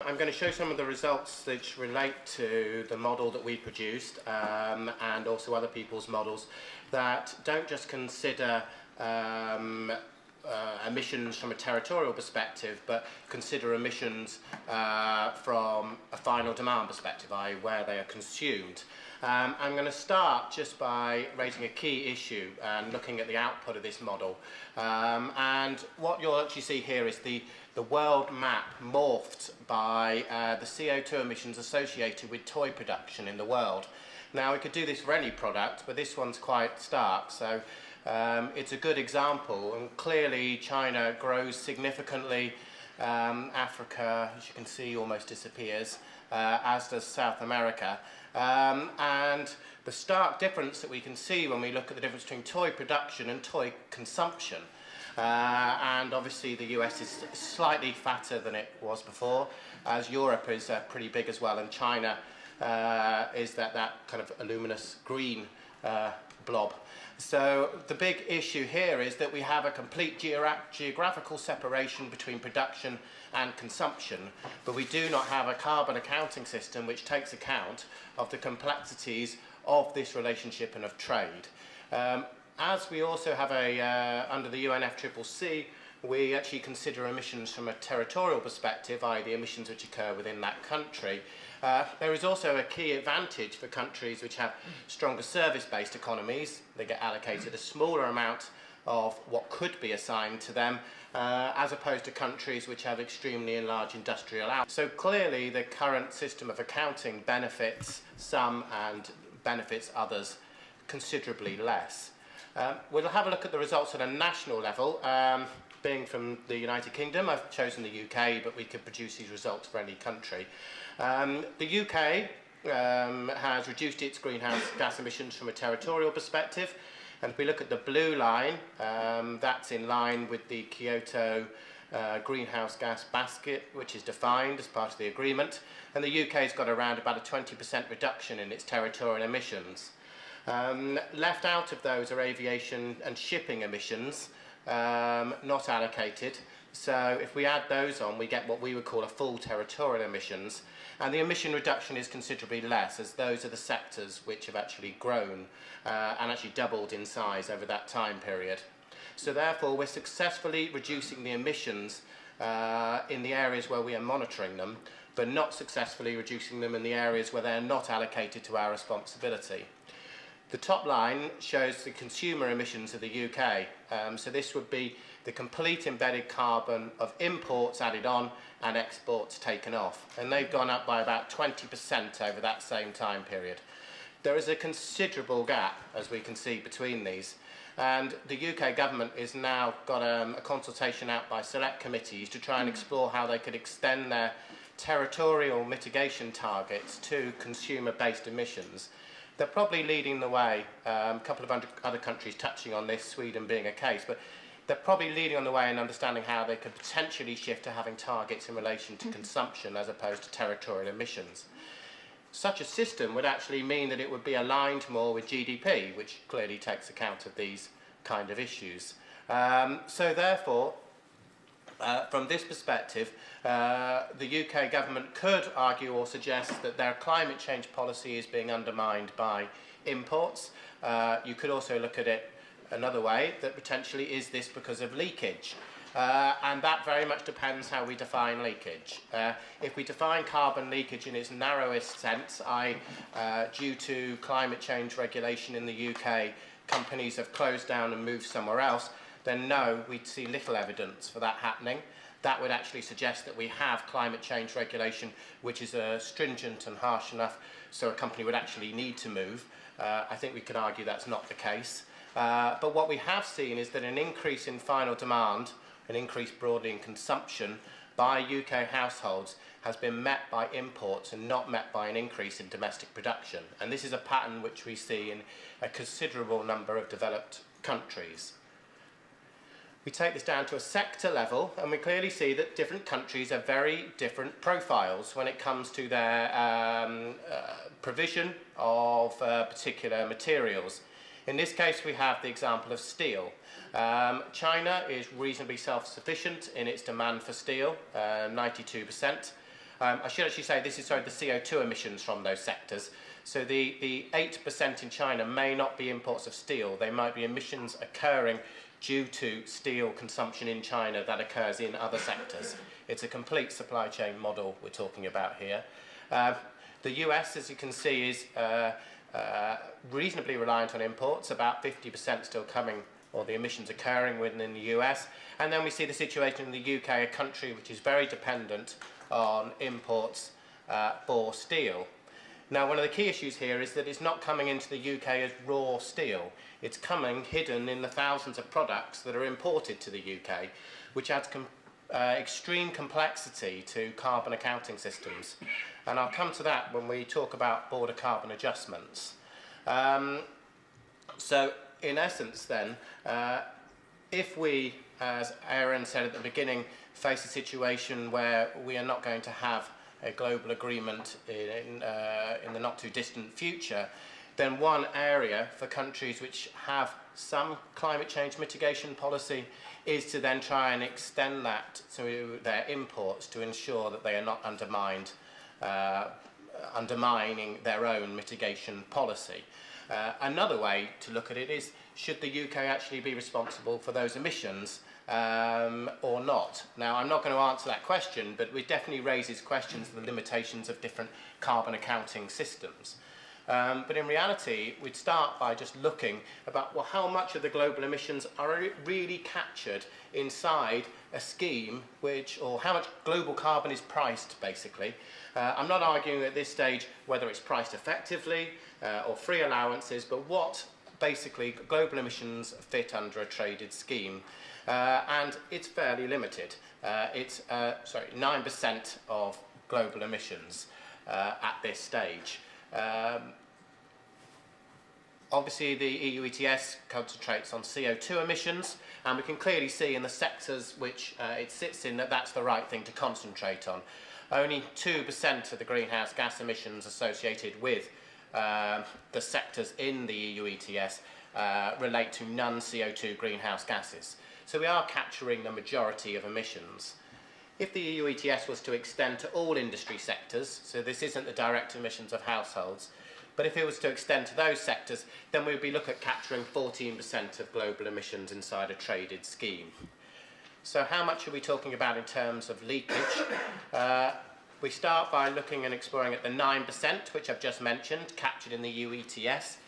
I'm going to show some of the results which relate to the model that we produced and also other people's models that don't just consider emissions from a territorial perspective, but consider emissions from a final demand perspective, i.e. where they are consumed. I'm going to start just by raising a key issue and looking at the output of this model. And what you'll actually see here is the world map morphed by the CO2 emissions associated with toy production in the world. Now, we could do this for any product, but this one's quite stark. So it's a good example, and clearly China grows significantly. Africa, as you can see, almost disappears, as does South America. And the stark difference that we can see when we look at the difference between toy production and toy consumption. And obviously the US is slightly fatter than it was before, as Europe is pretty big as well, and China is that kind of luminous green blob. So the big issue here is that we have a complete geographical separation between production and consumption, but we do not have a carbon accounting system which takes account of the complexities of this relationship and of trade. As we also have under the UNFCCC, we actually consider emissions from a territorial perspective, i.e. the emissions which occur within that country. There is also a key advantage for countries which have stronger service-based economies. They get allocated a smaller amount of what could be assigned to them, as opposed to countries which have extremely enlarged industrial output. So clearly the current system of accounting benefits some and benefits others considerably less. We'll have a look at the results at a national level. Being from the United Kingdom, I've chosen the UK, but we could produce these results for any country. The UK has reduced its greenhouse gas emissions from a territorial perspective, and if we look at the blue line, that's in line with the Kyoto greenhouse gas basket, which is defined as part of the agreement, and the UK's got around about a 20% reduction in its territorial emissions. Left out of those are aviation and shipping emissions, not allocated. So if we add those on, we get what we would call a full territorial emissions, and the emission reduction is considerably less, as those are the sectors which have actually grown and actually doubled in size over that time period. So therefore we're successfully reducing the emissions in the areas where we are monitoring them, but not successfully reducing them in the areas where they're not allocated to our responsibility. The top line shows the consumer emissions of the UK. So this would be the complete embedded carbon of imports added on and exports taken off. And they've gone up by about 20% over that same time period. There is a considerable gap, as we can see, between these. And the UK government has now got a consultation out by select committees to try and explore how they could extend their territorial mitigation targets to consumer-based emissions. They're probably leading the way, a couple of other countries touching on this, Sweden being a case, but they're probably leading on the way in understanding how they could potentially shift to having targets in relation to consumption as opposed to territorial emissions. Such a system would actually mean that it would be aligned more with GDP, which clearly takes account of these kind of issues. So therefore, from this perspective, the UK government could argue or suggest that their climate change policy is being undermined by imports. You could also look at it another way, that potentially is this because of leakage? And that very much depends how we define leakage. If we define carbon leakage in its narrowest sense, due to climate change regulation in the UK, companies have closed down and moved somewhere else, then no, we'd see little evidence for that happening. That would actually suggest that we have climate change regulation which is stringent and harsh enough so a company would actually need to move. I think we could argue that's not the case. But what we have seen is that an increase in final demand, an increase broadly in consumption by UK households has been met by imports and not met by an increase in domestic production. And this is a pattern which we see in a considerable number of developed countries. We take this down to a sector level, and we clearly see that different countries have very different profiles when it comes to their provision of particular materials. In this case, we have the example of steel. China is reasonably self-sufficient in its demand for steel, 92%. I should actually say this is the CO2 emissions from those sectors. So the 8% in China may not be imports of steel. They might be emissions occurring due to steel consumption in China that occurs in other sectors. It's a complete supply chain model we're talking about here. The US, as you can see, is reasonably reliant on imports, about 50% still coming, or the emissions occurring within the US. And then we see the situation in the UK, a country which is very dependent on imports for steel. Now, one of the key issues here is that it's not coming into the UK as raw steel. It's coming hidden in the thousands of products that are imported to the UK, which adds extreme complexity to carbon accounting systems. And I'll come to that when we talk about border carbon adjustments. So, in essence then, if we, as Aaron said at the beginning, face a situation where we are not going to have a global agreement in the not too distant future, then one area for countries which have some climate change mitigation policy is to then try and extend that to their imports to ensure that they are not undermining their own mitigation policy. Another way to look at it is, should the UK actually be responsible for those emissions or not? Now, I'm not going to answer that question, but it definitely raises questions of the limitations of different carbon accounting systems. But in reality, we'd start by just looking about, well, how much of the global emissions are really captured inside a scheme or how much global carbon is priced, basically. I'm not arguing at this stage whether it's priced effectively or free allowances, but what basically global emissions fit under a traded scheme. And it's fairly limited. It's 9% of global emissions at this stage. Obviously, the EU ETS concentrates on CO2 emissions, and we can clearly see in the sectors which it sits in that that's the right thing to concentrate on. Only 2% of the greenhouse gas emissions associated with the sectors in the EU ETS relate to non-CO2 greenhouse gases. So we are capturing the majority of emissions. If the EU ETS was to extend to all industry sectors, so this isn't the direct emissions of households, but if it was to extend to those sectors, then we'd be looking at capturing 14% of global emissions inside a traded scheme. So how much are we talking about in terms of leakage? We start by looking and exploring at the 9%, which I've just mentioned, captured in the EU ETS.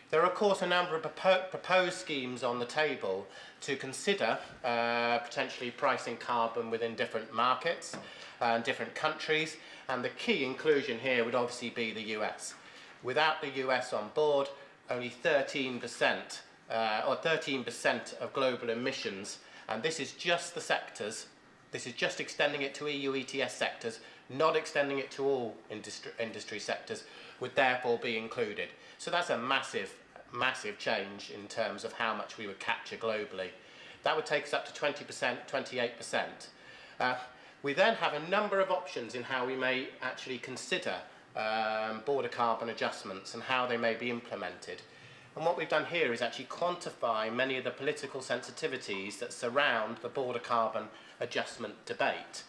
There are, of course, a number of proposed schemes on the table to consider potentially pricing carbon within different markets and different countries, and the key inclusion here would obviously be the US. Without the US on board, only 13% or 13% of global emissions, and this is just the sectors, this is just extending it to EU ETS sectors, not extending it to all industry sectors, would therefore be included. So that's a massive change in terms of how much we would capture globally. That would take us up to 20%, 28%. We then have a number of options in how we may actually consider border carbon adjustments and how they may be implemented. And what we've done here is actually quantify many of the political sensitivities that surround the border carbon adjustment debate.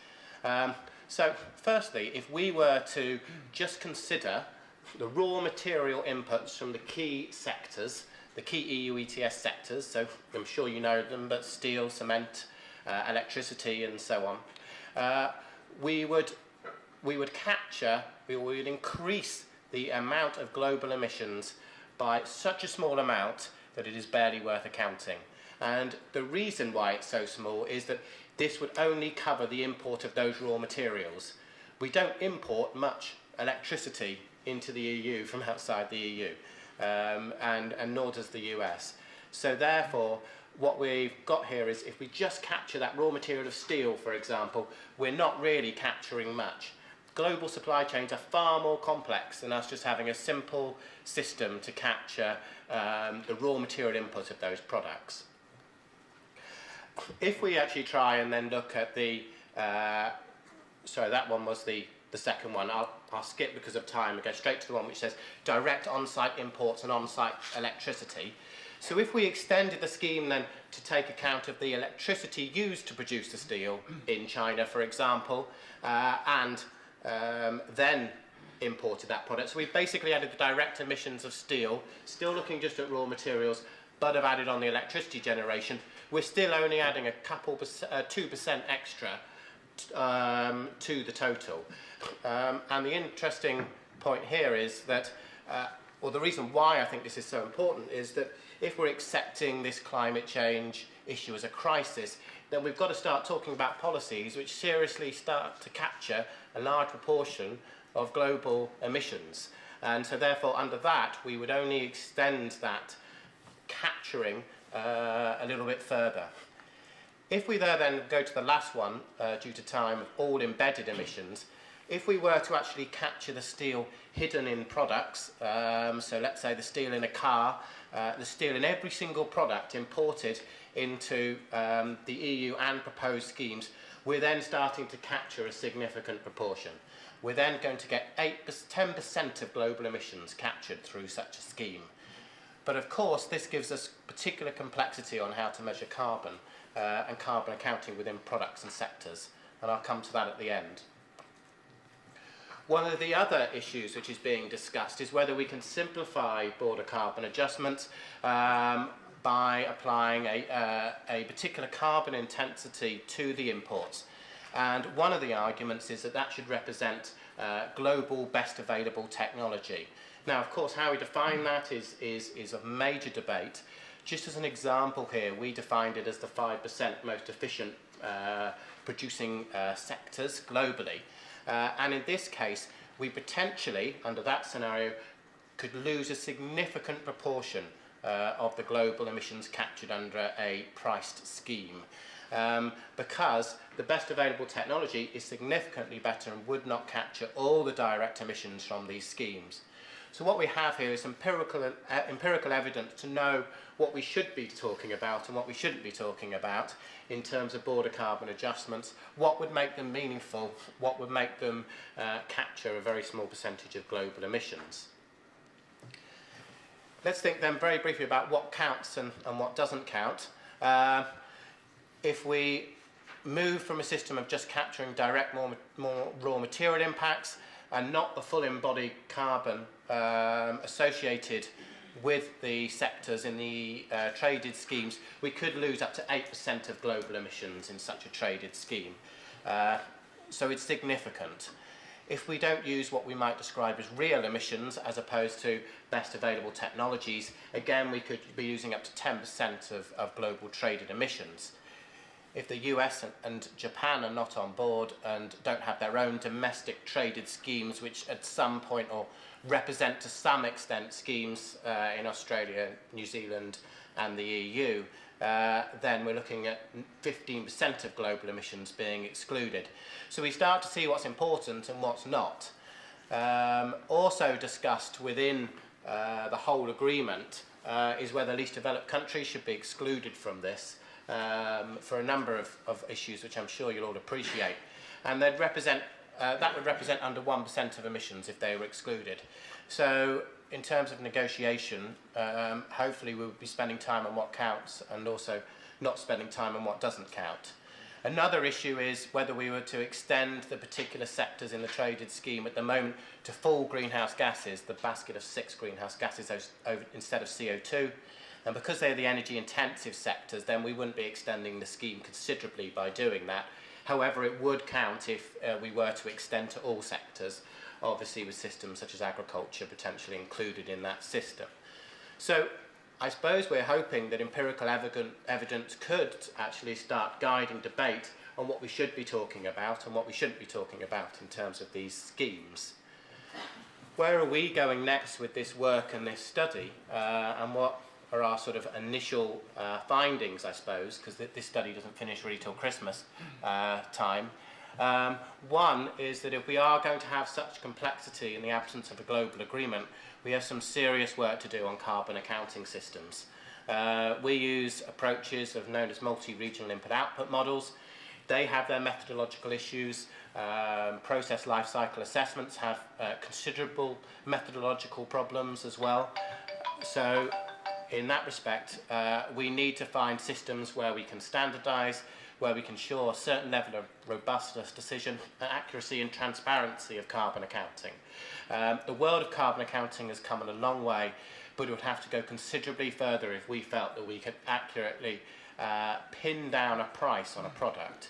So firstly, if we were to just consider the raw material inputs from the key sectors, the key EU ETS sectors, so I'm sure you know them, but steel, cement, electricity and so on, we would increase the amount of global emissions by such a small amount that it is barely worth accounting. And the reason why it's so small is that this would only cover the import of those raw materials. We don't import much electricity into the EU from outside the EU, and nor does the US. So therefore, what we've got here is if we just capture that raw material of steel, for example, we're not really capturing much. Global supply chains are far more complex than us just having a simple system to capture the raw material input of those products. If we actually try and then look at the, sorry, that one was the second one. I'll skip because of time and go straight to the one which says direct on-site imports and on-site electricity. So if we extended the scheme then to take account of the electricity used to produce the steel in China, for example, and then imported that product. So we've basically added the direct emissions of steel, still looking just at raw materials, but have added on the electricity generation. We're still only adding a couple 2% extra to the total. And the interesting point here is that, or the reason why I think this is so important, is that if we're accepting this climate change issue as a crisis, then we've got to start talking about policies which seriously start to capture a large proportion of global emissions. And so therefore under that we would only extend that capturing a little bit further. If we then go to the last one, due to time, all embedded emissions, if we were to actually capture the steel hidden in products, so let's say the steel in a car, the steel in every single product imported into the EU and proposed schemes, we're then starting to capture a significant proportion. We're then going to get 10% of global emissions captured through such a scheme. But of course this gives us particular complexity on how to measure carbon and carbon accounting within products and sectors, and I'll come to that at the end. One of the other issues which is being discussed is whether we can simplify border carbon adjustments by applying a particular carbon intensity to the imports. And one of the arguments is that that should represent global best available technology. Now, of course, how we define that is a major debate. Just as an example here, we defined it as the 5% most efficient producing sectors globally. And in this case, we potentially, under that scenario, could lose a significant proportion of the global emissions captured under a priced scheme. Because the best available technology is significantly better and would not capture all the direct emissions from these schemes. So what we have here is empirical evidence to know what we should be talking about and what we shouldn't be talking about in terms of border carbon adjustments, what would make them meaningful, what would make them capture a very small percentage of global emissions. Let's think then very briefly about what counts and what doesn't count. If we move from a system of just capturing direct more raw material impacts and not the full embodied carbon associated with the sectors in the traded schemes, we could lose up to 8% of global emissions in such a traded scheme. So it's significant. If we don't use what we might describe as real emissions as opposed to best available technologies, again we could be using up to 10% of global traded emissions. If the US and Japan are not on board and don't have their own domestic traded schemes, which at some point or represent to some extent schemes in Australia, New Zealand and the EU, then we're looking at 15% of global emissions being excluded. So we start to see what's important and what's not. Also discussed within the whole agreement is whether least developed countries should be excluded from this. For a number of issues which I'm sure you'll all appreciate, and that would represent under 1% of emissions if they were excluded. So in terms of negotiation, hopefully we'll be spending time on what counts and also not spending time on what doesn't count. Another issue is whether we were to extend the particular sectors in the traded scheme at the moment to full greenhouse gases, the basket of 6 greenhouse gases instead of CO2. And because they're the energy intensive sectors, then we wouldn't be extending the scheme considerably by doing that. However, it would count if we were to extend to all sectors, obviously with systems such as agriculture potentially included in that system. So I suppose we're hoping that empirical evidence could actually start guiding debate on what we should be talking about and what we shouldn't be talking about in terms of these schemes. Where are we going next with this work and this study, and what are our sort of initial findings, I suppose, because this study doesn't finish really till Christmas time. One is that if we are going to have such complexity in the absence of a global agreement, we have some serious work to do on carbon accounting systems. We use approaches known as multi-regional input-output models. They have their methodological issues. Process life cycle assessments have considerable methodological problems as well. So in that respect, we need to find systems where we can standardise, where we can ensure a certain level of robustness, decision accuracy and transparency of carbon accounting. The world of carbon accounting has come a long way, but it would have to go considerably further if we felt that we could accurately pin down a price on a product.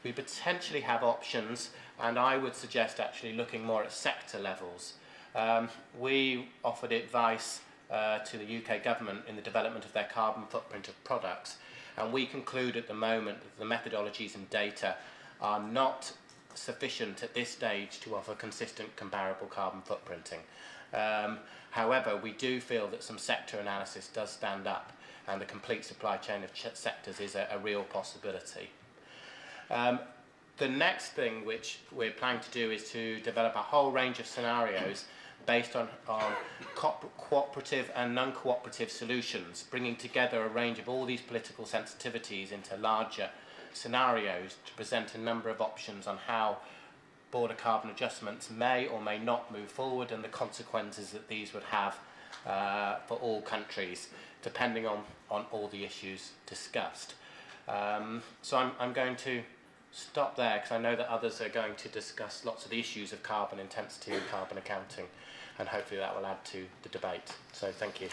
We potentially have options, and I would suggest actually looking more at sector levels. We offered advice to the UK government in the development of their carbon footprint of products, and we conclude at the moment that the methodologies and data are not sufficient at this stage to offer consistent comparable carbon footprinting. However, we do feel that some sector analysis does stand up, and the complete supply chain of sectors is a real possibility. The next thing which we're planning to do is to develop a whole range of scenarios based on cooperative and non-cooperative solutions, bringing together a range of all these political sensitivities into larger scenarios to present a number of options on how border carbon adjustments may or may not move forward, and the consequences that these would have for all countries, depending on all the issues discussed. So I'm going to stop there, because I know that others are going to discuss lots of the issues of carbon intensity and carbon accounting, and hopefully that will add to the debate. So thank you.